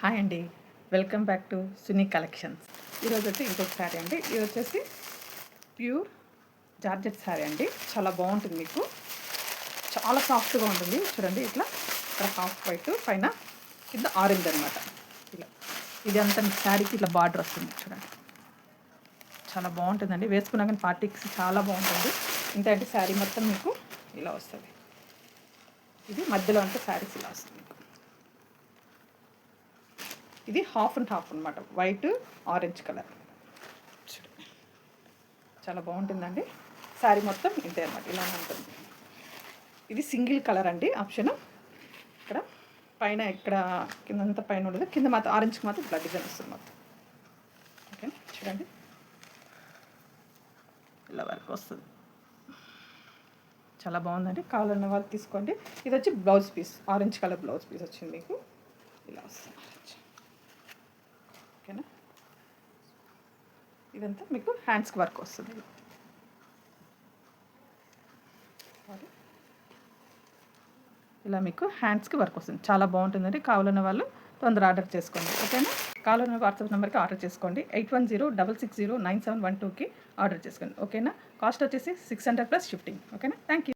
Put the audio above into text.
Hi అండి, welcome back to Suni collections. ఈరోజు వచ్చి ఇంకొక శారీ అండి. ఇది వచ్చేసి ప్యూర్ జార్జెట్ శారీ అండి. చాలా బాగుంటుంది, మీకు చాలా సాఫ్ట్గా ఉంటుంది. చూడండి, ఇట్లా ఇక్కడ హాఫ్ వైట్ పైన కింద ఆరెంజ్ అనమాట. ఇలా ఇది అంతా మీకు శారీకి ఇట్లా బార్డర్ వస్తుంది. చూడండి, చాలా బాగుంటుందండి. వేసుకున్నా కానీ పార్టీకి చాలా బాగుంటుంది. ఇంత శారీ మొత్తం మీకు ఇలా వస్తుంది. ఇది మధ్యలో అంటే శారీస్ ఇలా వస్తుంది. ఇది హాఫ్ అండ్ హాఫ్ అనమాట, వైట్ ఆరెంజ్ కలర్. చాలా బాగుంటుందండి. శారీ మొత్తం ఇంతే అనమాట, ఇలా ఉంటుంది. ఇది సింగిల్ కలర్ అండి, ఆప్షన్. ఇక్కడ పైన ఇక్కడ కిందంతా పైన ఉండదు, కింద మాత్రం ఆరెంజ్కి మాత్రం ఇట్లా డిజైన్ వస్తుంది మొత్తం. ఓకే, చూడండి, ఇలా వరకు వస్తుంది. చాలా బాగుందండి. కావాలన్న వాళ్ళు తీసుకోండి. ఇది వచ్చి blouse piece, orange colour blouse piece వచ్చింది మీకు. ఇలా వస్తుంది. ఓకేనా, ఇదంతా మీకు హ్యాండ్స్కి వర్క్ వస్తుంది. ఇలా మీకు హ్యాండ్స్కి వర్క్ వస్తుంది. చాలా బాగుంటుందండి. కావాలన్న వాళ్ళు తొందర ఆర్డర్ చేసుకోండి. ఓకేనా, కావాలన్న వాట్సాప్ నెంబర్కి ఆర్డర్ చేసుకోండి. 8106609712కి ఆర్డర్ చేసుకోండి. ఓకేనా, కాస్ట్ వచ్చేసి 600 ప్లస్ షిఫ్టింగ్. ఓకేనా, థ్యాంక్ యూ.